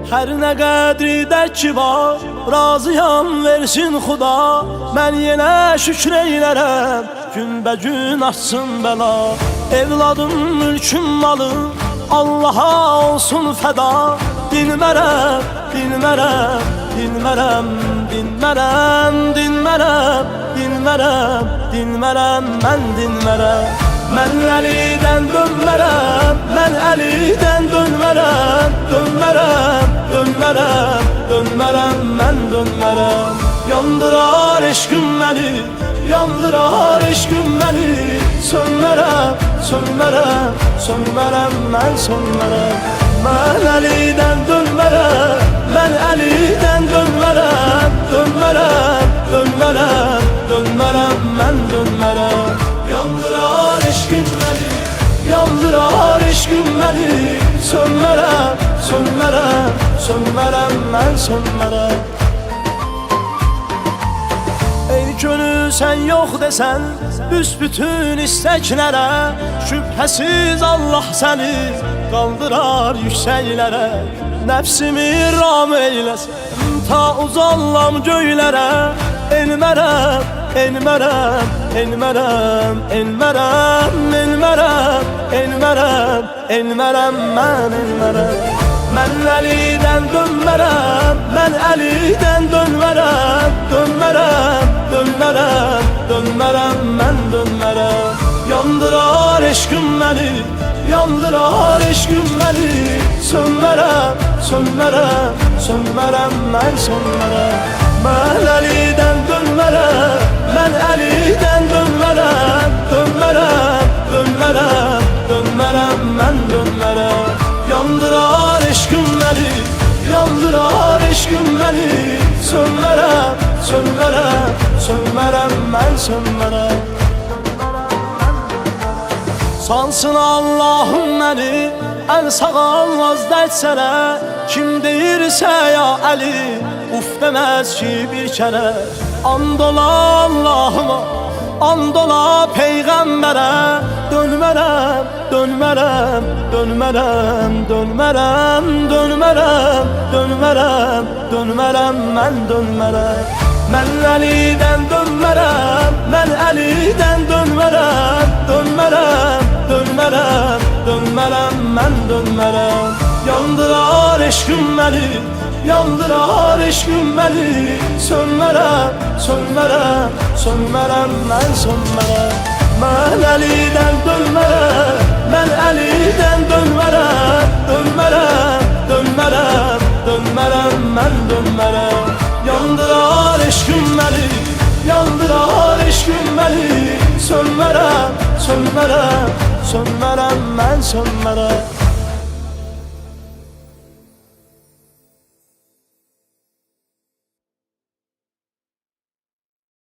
Hər nə qədri də ki var, razıyam versin Xuda. Mən yenə şükür eylərəm, günbəgün açsın bəla. Evladım, mülküm, malım Allaha olsun fəda. Dinmərəm, dinmərəm, dinmərəm, dinmərəm, dinmərəm, dinmərəm, dinmərəm, mən dinmərəm. Mən Əlidən dönmərəm, mən Əlidən dönmərəm, dönmərəm, dönmərəm, dönmərəm, mən dönmərəm. Yandırar eşqim məni, yandırar eşqim məni. Sönmərəm, sönmərəm, sönmərəm, mən sönmərəm. Mən Əlidən dönmərəm, mən Əlidən dönmərəm, dönmərəm, dönmərəm, dönmərəm, mən dönmərəm. Yandırar eşqim məni, yandırar eşqim məni. Sönmərəm, sönmərəm, sönmərəm, mən sönmərəm. Ey gönül, sən yox desən büsbütün istəklərə, şübhəsiz Allah səni qaldırar yüksəklərə. Nəfsimi ram eyləsən ta uzallam göylərə. Elmərəm, elmərəm, elmərəm, elmərəm, elmərəm, elmərəm, elmərəm, mən elmərəm. Mən Əlidən dönmərəm, mən Əlidən dönmərəm, dönmərəm, dönmərəm, dönmərəm, mən dönmərəm. Yandırar eşqim məni, yandırar eşqim məni. Sönmərəm, sönmərəm, sönmərəm, mən sönmərəm. Mən Əlidən dönmərəm, mən Əlidən dönmərəm, dönmərəm, dönmərəm, dönmərəm, mən dönmərəm. Yandırar eşqim məni, yandırar eşqim məni. Sönmərəm, sönmərəm, sönmərəm, mən sönmərəm. Sansın Allahım məni ən sağal vazdeçsənə. Kim deyirsə ya Əli, uf deməz ki bir kərə. And ola Allahıma, and ola Peyğəmbərə. Dönmərəm, dönmərəm, dönmərəm, dönmərəm, dönmərəm, dönmərəm, dönmərəm, mən dönmərəm. Mən Əlidən dönmərəm, mən Əlidən dönmərəm, dönmərəm, dönmərəm, dönmərəm, mən dönmərəm. Yandırar eşqim məni, yandırar eşqim məni. Sönmərəm, sönmərəm, sönmərəm, mən sönmərəm. Mən Əlidən dönmərəm, mən Əlidən dönmərəm, dönmərəm, dönmərəm, dönmərəm, mən dönmərəm. Yandırar eşqim məni, yandırar eşqim məni. Sönmərəm, sönmərəm, sönmərəm, mən sönmərəm.